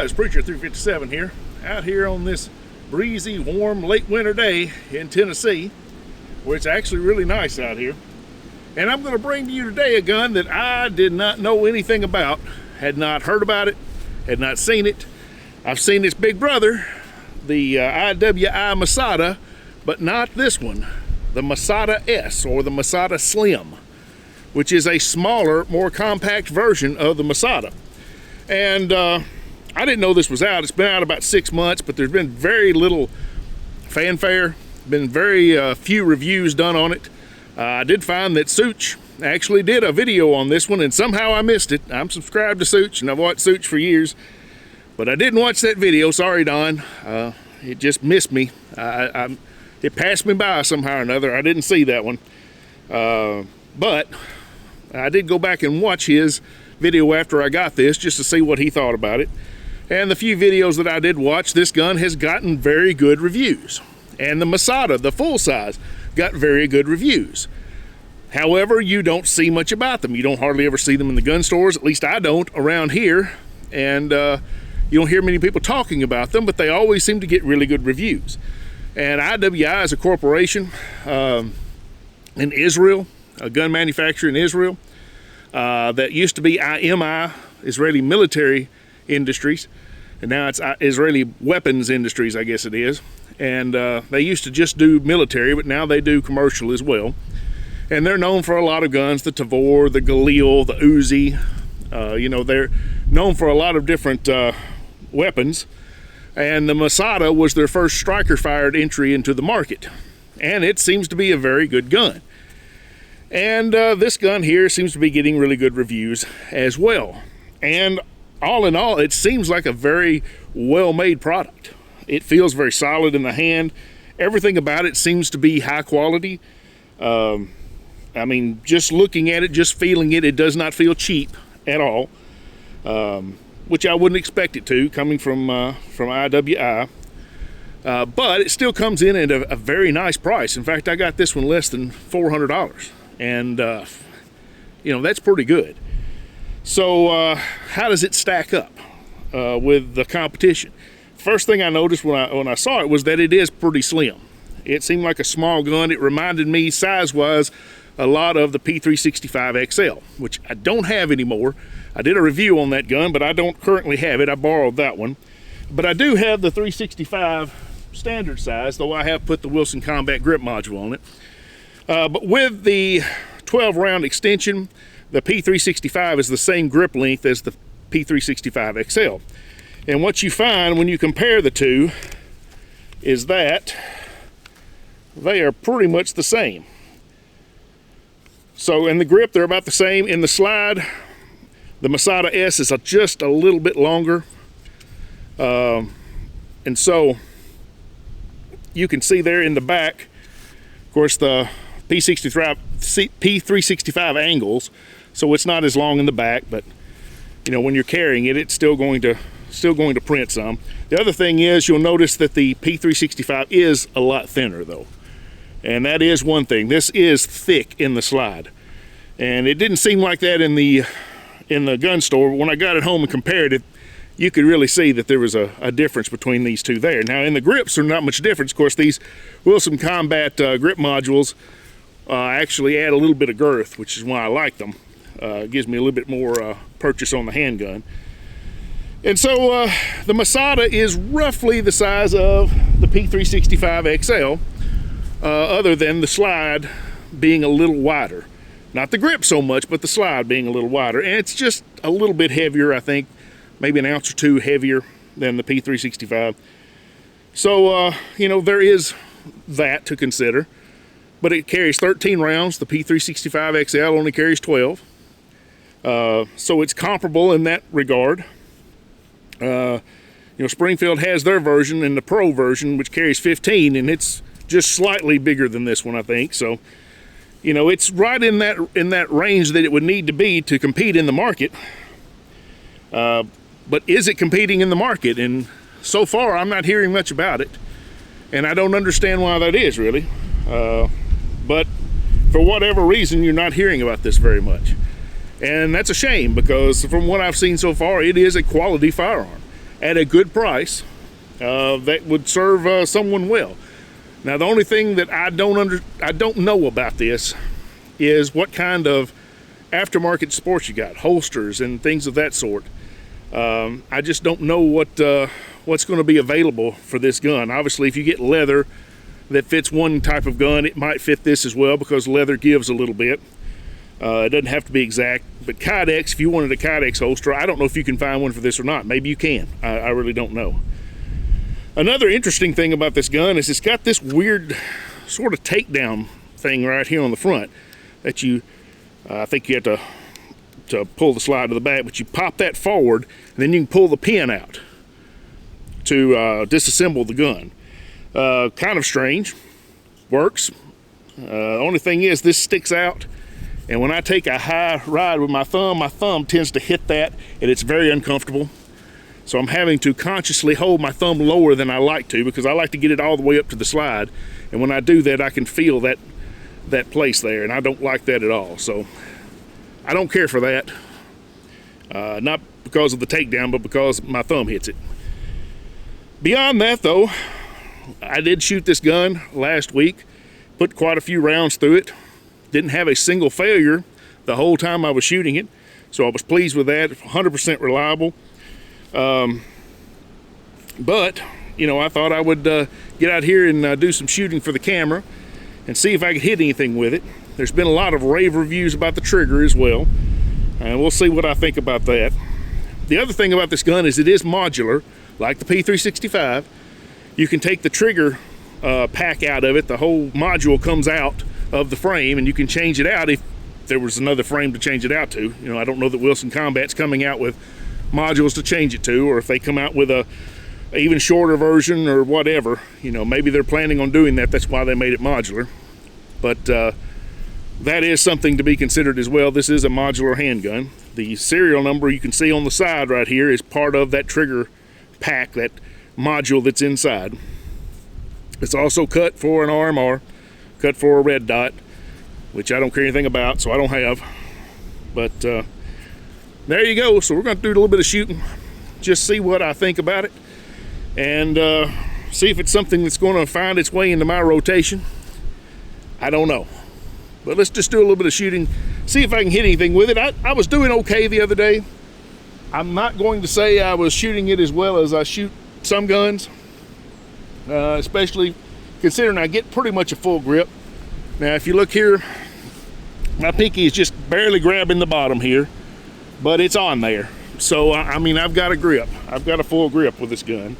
guys, Preacher 357 here, out here on this breezy, warm, late winter day in Tennessee, where it's actually really nice out here. And I'm going to bring to you today a gun that I did not know anything about, had not heard about it, had not seen it. I've seen its big brother, the IWI Masada, but not this one, the Masada S, or the Masada Slim, which is a smaller, more compact version of the Masada. And I didn't know this was out. It's been out about 6 months, but there's been very little fanfare, been very few reviews done on it. I did find that Such actually did a video on this one, and somehow I missed it. I'm subscribed to Such, and I've watched Such for years, but I didn't watch that video. Sorry, Don. It just missed me. It passed me by somehow or another. I didn't see that one. But I did go back and watch his video after I got this, just to see what he thought about it. And the few videos that I did watch, this gun has gotten very good reviews. And the Masada, the full size, got very good reviews. However, you don't see much about them. You don't hardly ever see them in the gun stores, at least I don't, around here. And you don't hear many people talking about them, but they always seem to get really good reviews. And IWI is a corporation in Israel, a gun manufacturer in Israel, that used to be IMI, Israeli Military Industries, and now it's Israeli Weapons Industries, I guess it is. And they used to just do military, but now they do commercial as well. And they're known for a lot of guns, the Tavor, the Galil, the Uzi. You know, they're known for a lot of different weapons. And the Masada was their first striker-fired entry into the market. And it seems to be a very good gun. And this gun here seems to be getting really good reviews as well. And all in all, it seems like a very well-made product. It feels very solid in the hand. Everything about it seems to be high quality. I mean, just looking at it, just feeling it, it does not feel cheap at all, which I wouldn't expect it to, coming from IWI. But it still comes in at a very nice price. In fact, I got this one less than $400, and you know, that's pretty good. So how does it stack up with the competition? First thing I noticed when I saw it was that it is pretty slim. It seemed like a small gun. It reminded me size-wise a lot of the P365 XL, which I don't have anymore. I did a review on that gun, but I don't currently have it. I borrowed that one. But I do have the 365 standard size, though I have put the Wilson Combat grip module on it. But with the 12-round extension, the P365 is the same grip length as the P365 XL. And what you find when you compare the two is that they are pretty much the same. So in the grip, they're about the same. In the slide, the Masada S is just a little bit longer. And so you can see there in the back, of course, the P365 angles, so it's not as long in the back, but you know, when you're carrying it, it's still going to print some. The other thing is, you'll notice that the P365 is a lot thinner though, and that is one thing. This is thick in the slide, and it didn't seem like that in the gun store. When I got it home and compared it, you could really see that there was a difference between these two there. Now in the grips, there's not much difference. Of course, these Wilson Combat grip modules actually add a little bit of girth, which is why I like them. It gives me a little bit more purchase on the handgun. And so the Masada is roughly the size of the P365 XL, other than the slide being a little wider. Not the grip so much, but the slide being a little wider. And it's just a little bit heavier, I think, maybe an ounce or two heavier than the P365. So, you know, there is that to consider. But it carries 13 rounds. The P365 XL only carries 12. So it's comparable in that regard. You know, Springfield has their version, and the Pro version, which carries 15, and it's just slightly bigger than this one, I think. So, you know, it's right in that range that it would need to be to compete in the market. But is it competing in the market? And so far, I'm not hearing much about it, and I don't understand why that is, really. But for whatever reason, you're not hearing about this very much. And that's a shame, because from what I've seen so far, it is a quality firearm. at a good price that would serve someone well. Now, the only thing that I don't know about this is what kind of aftermarket sports you got, holsters and things of that sort. I just don't know what's going to be available for this gun. Obviously, if you get leather that fits one type of gun, it might fit this as well, because leather gives a little bit. It doesn't have to be exact, but Kydex, if you wanted a Kydex holster, I don't know if you can find one for this or not. Maybe you can. I really don't know. Another interesting thing about this gun is it's got this weird sort of takedown thing right here on the front that you, I think you have to pull the slide to the back, but you pop that forward, and then you can pull the pin out to disassemble the gun. Kind of strange. Works. Only thing is, this sticks out, and when I take a high ride with my thumb tends to hit that, and it's very uncomfortable. So I'm having to consciously hold my thumb lower than I like to, because I like to get it all the way up to the slide, and when I do that, I can feel that place there, and I don't like that at all. So I don't care for that. Not because of the takedown, but because my thumb hits it. Beyond that, though, I did shoot this gun last week, put quite a few rounds through it, didn't have a single failure the whole time I was shooting it, so I was pleased with that. 100% reliable. But, you know, I thought I would get out here and do some shooting for the camera and see if I could hit anything with it. There's been a lot of rave reviews about the trigger as well, and we'll see what I think about that. The other thing about this gun is it is modular, like the P365. You can take the trigger pack out of it. The whole module comes out of the frame, and you can change it out if there was another frame to change it out to. You know, I don't know that Wilson Combat's coming out with modules to change it to, or if they come out with a even shorter version or whatever. You know, maybe they're planning on doing that. That's why they made it modular. But that is something to be considered as well. This is a modular handgun. The serial number you can see on the side right here is part of that trigger pack, that module that's inside. It's also cut for an RMR, cut for a red dot, which I don't care anything about, so I don't have. But there you go. So we're going to do a little bit of shooting, just see what I think about it, and see if it's something that's going to find its way into my rotation. I don't know, but let's just do a little bit of shooting, see if I can hit anything with it. I was doing okay the other day. I'm not going to say I was shooting it as well as I shoot some guns, especially considering I get pretty much a full grip. Now, if you look here, my pinky is just barely grabbing the bottom here, but it's on there. So, I mean, I've got a grip. I've got a full grip with this gun.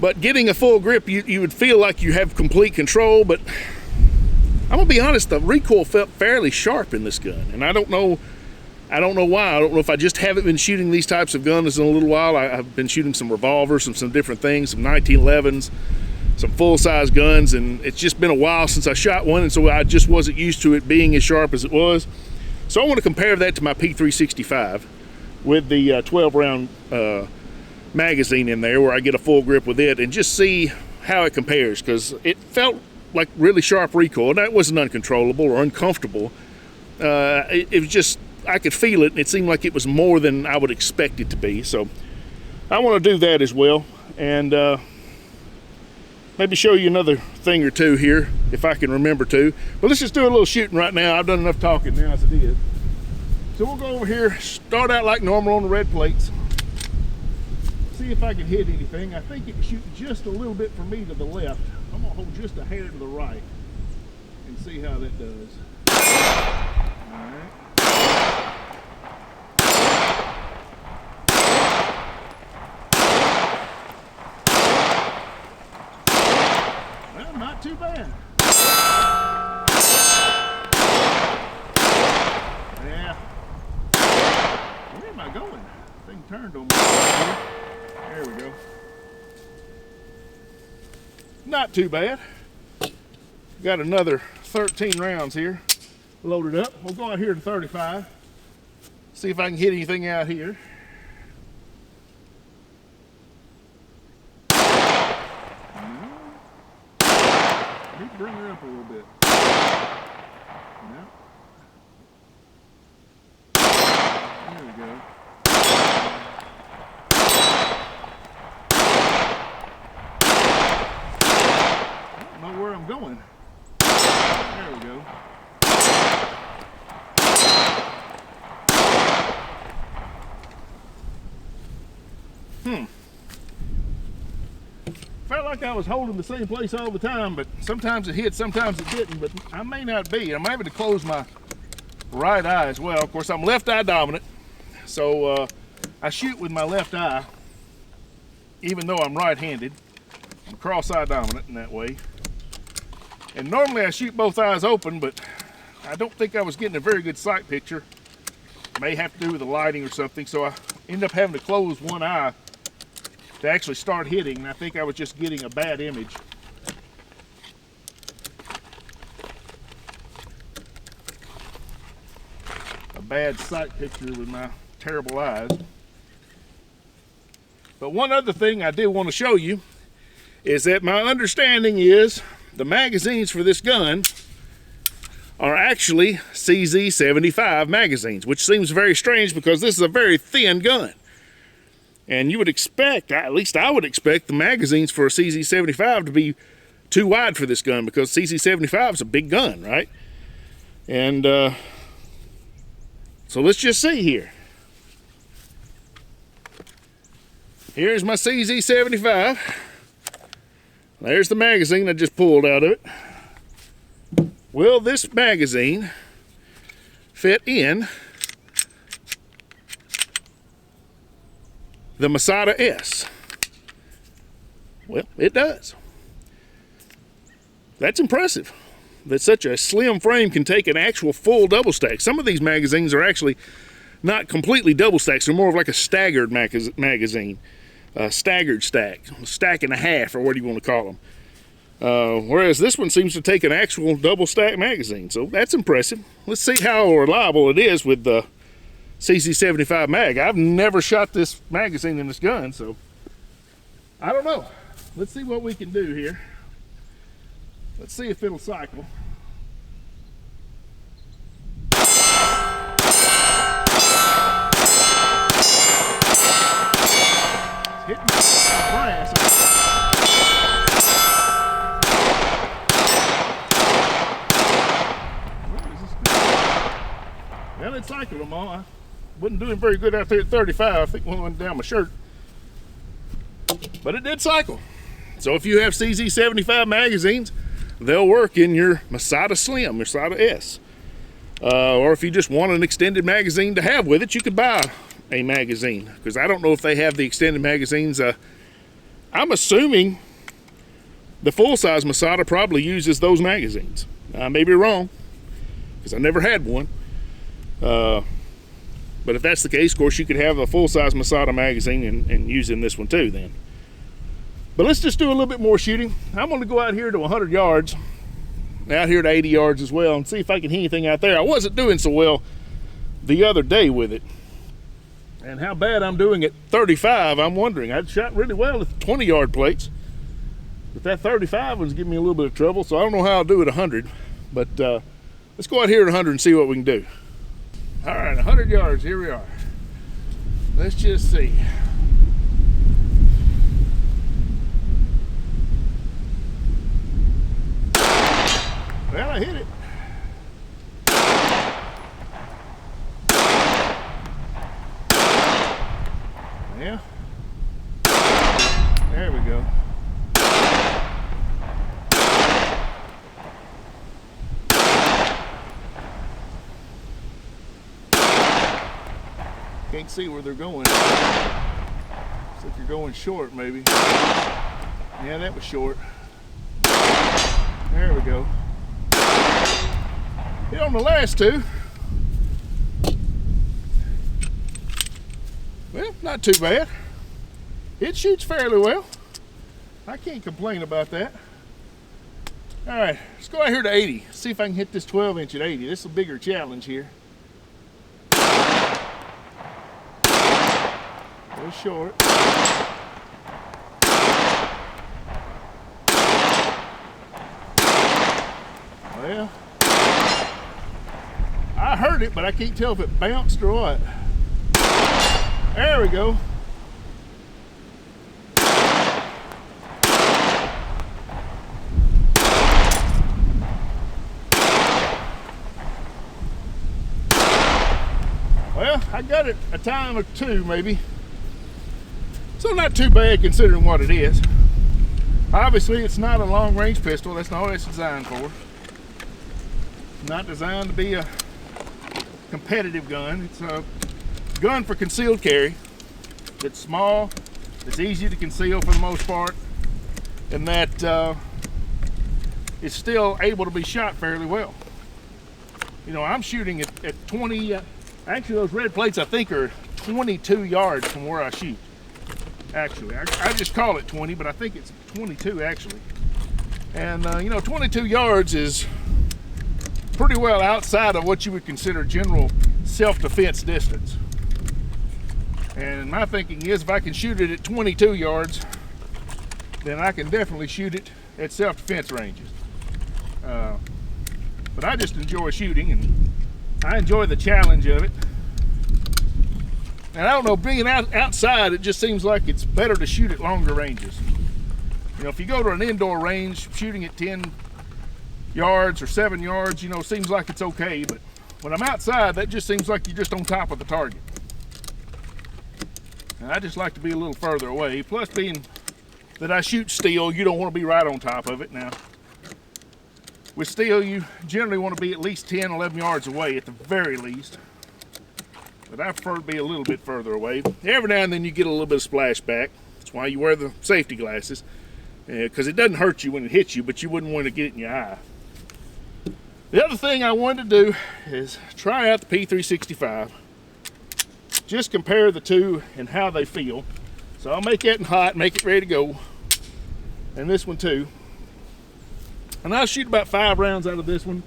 But getting a full grip, you would feel like you have complete control, but I'm gonna be honest, the recoil felt fairly sharp in this gun, and I don't know why. I don't know if I just haven't been shooting these types of guns in a little while. I've been shooting some revolvers, some different things, some 1911s, some full-size guns, and it's just been a while since I shot one, and so I just wasn't used to it being as sharp as it was. So I want to compare that to my P365 with the 12-round magazine in there, where I get a full grip with it, and just see how it compares, because it felt like really sharp recoil. That wasn't uncontrollable or uncomfortable. It was just, I could feel it, and it seemed like it was more than I would expect it to be. So I want to do that as well, and maybe show you another thing or two here if I can remember to. But let's just do a little shooting right now. I've done enough talking now as it is. So we'll go over here, start out like normal on the red plates, see if I can hit anything. I think it can shoot just a little bit from me to the left. I'm gonna hold just a hair to the right and see how that does. All right. Well, not too bad. Yeah. Where am I going? Thing turned on me. There we go. Not too bad. Got another 13 rounds here loaded up. We'll go out here to 35. See if I can hit anything out here. Let me bring her up a little bit. Yep. There we go. I'm going. There we go. Felt like I was holding the same place all the time, but sometimes it hit, sometimes it didn't, but I may not be. I'm having to close my right eye as well. Of course, I'm left eye dominant, so I shoot with my left eye, even though I'm right-handed. I'm cross-eye dominant in that way. And normally I shoot both eyes open, but I don't think I was getting a very good sight picture. May have to do with the lighting or something, so I end up having to close one eye to actually start hitting, and I think I was just getting a bad image. A bad sight picture with my terrible eyes. But one other thing I did want to show you is that my understanding is the magazines for this gun are actually CZ75 magazines, which seems very strange because this is a very thin gun. And you would expect, at least I would expect, the magazines for a CZ75 to be too wide for this gun because CZ75 is a big gun, right? And so let's just see here. Here's my CZ75. There's the magazine I just pulled out of it. Will this magazine fit in the Masada S? Well, it does. That's impressive that such a slim frame can take an actual full double stack. Some of these magazines are actually not completely double stacks. They're more of like a staggered magazine, staggered stack, a stack and a half, or what do you want to call them. Whereas this one seems to take an actual double stack magazine, so that's impressive. Let's see how reliable it is with the CZ75 mag. I've never shot this magazine in this gun, so I don't know. Let's see what we can do here. Let's see if it'll cycle. It's hitting the brass. Well, it cycled them all. I wasn't doing very good out there at 35. I think one went down my shirt. But it did cycle. So if you have CZ75 magazines, they'll work in your Masada Slim, Masada S. Or if you just want an extended magazine to have with it, you could buy a magazine. Because I don't know if they have the extended magazines. I'm assuming the full-size Masada probably uses those magazines. I may be wrong, because I never had one. But if that's the case, of course, you could have a full-size Masada magazine and use in this one too then. But let's just do a little bit more shooting. I'm going to go out here to 100 yards, out here to 80 yards as well, and see if I can hit anything out there. I wasn't doing so well the other day with it. And how bad I'm doing at 35, I'm wondering. I'd shot really well at 20-yard plates, but that 35 one's giving me a little bit of trouble, so I don't know how I'll do at 100. But let's go out here at 100 and see what we can do. All right, 100 yards, here we are. Let's just see. Well, I hit it. Yeah. There we go. Can't see where they're going. Looks like you're going short, maybe. Yeah, that was short. There we go. Hit on the last two. Well, not too bad. It shoots fairly well. I can't complain about that. All right, let's go out here to 80. See if I can hit this 12-inch at 80. This is a bigger challenge here. A little short. Well, I heard it, but I can't tell if it bounced or what. There we go. I got it a time or two maybe. So not too bad considering what it is. Obviously it's not a long range pistol, that's not what it's designed for. It's not designed to be a competitive gun. It's a gun for concealed carry. It's small, it's easy to conceal for the most part, and that it's still able to be shot fairly well. You know, I'm shooting at 20, actually those red plates I think are 22 yards from where I shoot. Actually, I just call it 20, but I think it's 22 actually. And you know, 22 yards is pretty well outside of what you would consider general self-defense distance. And my thinking is if I can shoot it at 22 yards, then I can definitely shoot it at self-defense ranges. But I just enjoy shooting, and I enjoy the challenge of it. And I don't know, being outside, it just seems like it's better to shoot at longer ranges. You know, if you go to an indoor range, shooting at 10 yards or 7 yards, you know, seems like it's okay. But when I'm outside, that just seems like you're just on top of the target. And I just like to be a little further away. Plus, being that I shoot steel, you don't want to be right on top of it. Now, with steel, you generally want to be at least 10, 11 yards away at the very least. But I prefer to be a little bit further away. Every now and then you get a little bit of splashback. That's why you wear the safety glasses. Because it doesn't hurt you when it hits you, but you wouldn't want to get it in your eye. The other thing I wanted to do is try out the P365. Just compare the two and how they feel. So I'll make that in hot, make it ready to go. And this one too. And I'll shoot about 5 rounds out of this one.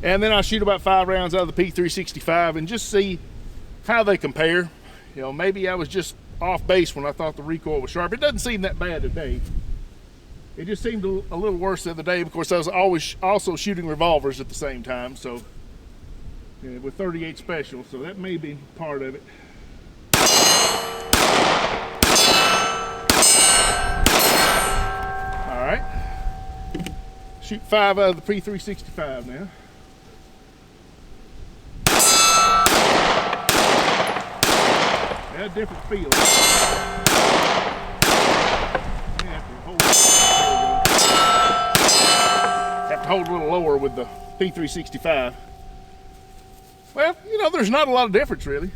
And then I'll shoot about 5 rounds out of the P365 and just see how they compare. You know, maybe I was just off base when I thought the recoil was sharp. It doesn't seem that bad today. It just seemed a little worse the other day. Of course, I was always also shooting revolvers at the same time, so yeah, with 38 special, so that may be part of it. All right, shoot 5 out of the P365 now. Yeah, different feel. Have to hold a little lower with the P365. Well, you know, there's not a lot of difference really.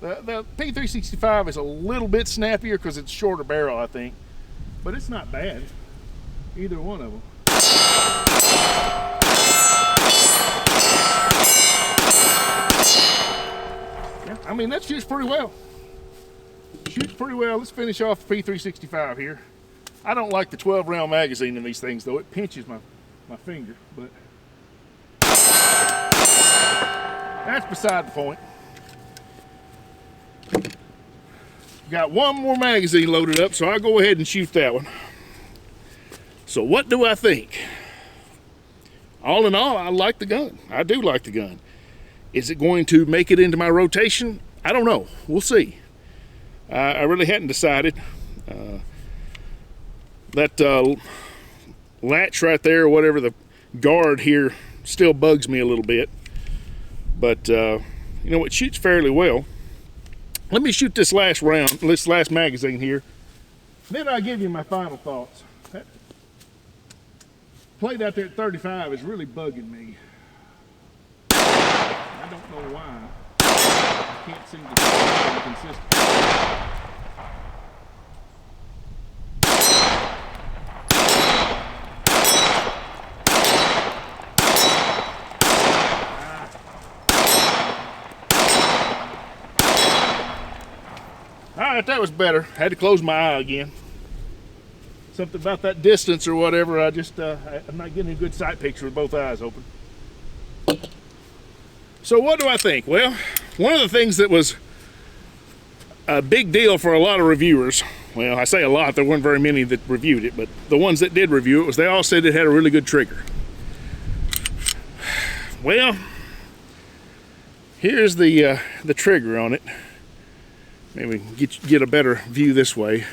The P365 is a little bit snappier because it's shorter barrel, I think, but it's not bad, either one of them. Yeah, I mean, that shoots pretty well. Shoots pretty well. Let's finish off the P365 here. I don't like the 12 round magazine in these things though. It pinches my finger, but that's beside the point. Got one more magazine loaded up, so I'll go ahead and shoot that one. So what do I think? All in all, I like the gun. I do like the gun. Is it going to make it into my rotation? I don't know. We'll see. I really hadn't decided. That latch right there, or whatever, the guard here, still bugs me a little bit. But, you know, it shoots fairly well. Let me shoot this last round, this last magazine here. Then I'll give you my final thoughts. That plate out there at 35 is really bugging me. I don't know why. I can't seem to be consistent. Alright, that was better. Had to close my eye again. Something about that distance or whatever, I'm not getting a good sight picture with both eyes open. So what do I think? Well, one of the things that was a big deal for a lot of reviewers, well, I say a lot, there weren't very many that reviewed it, but the ones that did review it, was they all said it had a really good trigger. Well, here's the trigger on it. Maybe get a better view this way.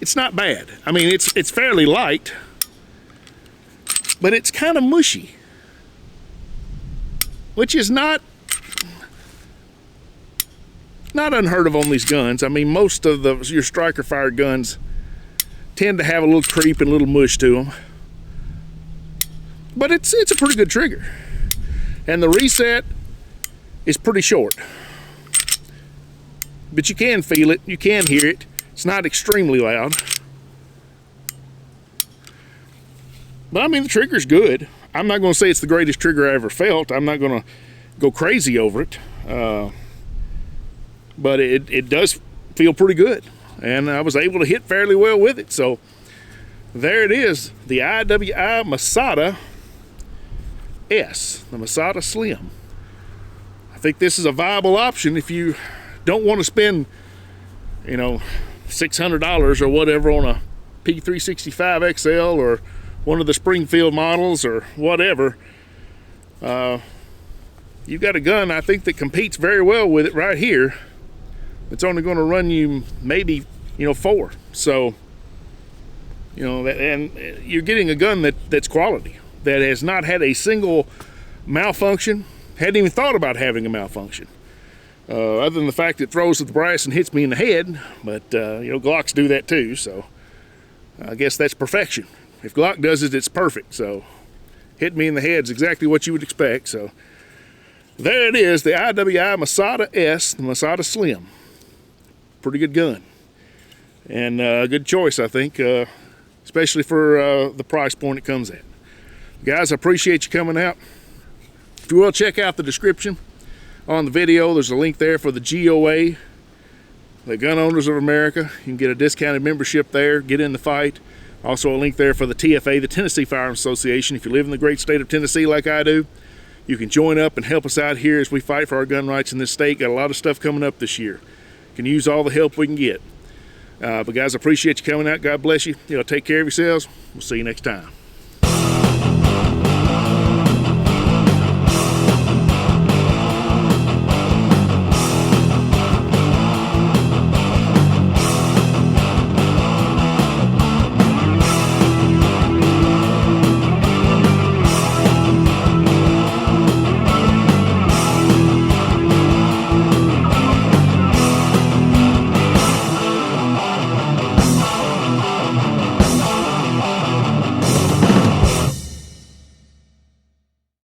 It's not bad. I mean, it's fairly light, but it's kind of mushy. which is not unheard of on these guns. I mean, most of your striker fire guns tend to have a little creep and a little mush to them, but it's a pretty good trigger, and the reset is pretty short, but you can feel it, you can hear it. It's not extremely loud, but I mean, the trigger's good. I'm not going to say it's the greatest trigger I ever felt. I'm not going to go crazy over it, but it does feel pretty good, and I was able to hit fairly well with it. So there it is, the IWI Masada S, the Masada Slim. I think this is a viable option if you don't want to spend, you know, $600 or whatever on a P365 XL or one of the Springfield models or whatever. You've got a gun, I think, that competes very well with it right here. It's only going to run you maybe, you know, 4. So, you know, and you're getting a gun that's quality, that has not had a single malfunction, hadn't even thought about having a malfunction. Other than the fact it throws at the brass and hits me in the head, but, you know, Glocks do that too, so I guess that's perfection. If Glock does it, it's perfect, so hit me in the head is exactly what you would expect. So there it is, the IWI Masada S, the Masada Slim. Pretty good gun, and a good choice, I think, especially for the price point it comes at. Guys, I appreciate you coming out. If you will, check out the description on the video. There's a link there for the GOA, the Gun Owners of America. You can get a discounted membership there, get in the fight. Also a link there for the TFA, the Tennessee Firearms Association. If you live in the great state of Tennessee like I do, you can join up and help us out here as we fight for our gun rights in this state. Got a lot of stuff coming up this year. Can use all the help we can get. But guys, I appreciate you coming out. God bless you. You know, take care of yourselves. We'll see you next time.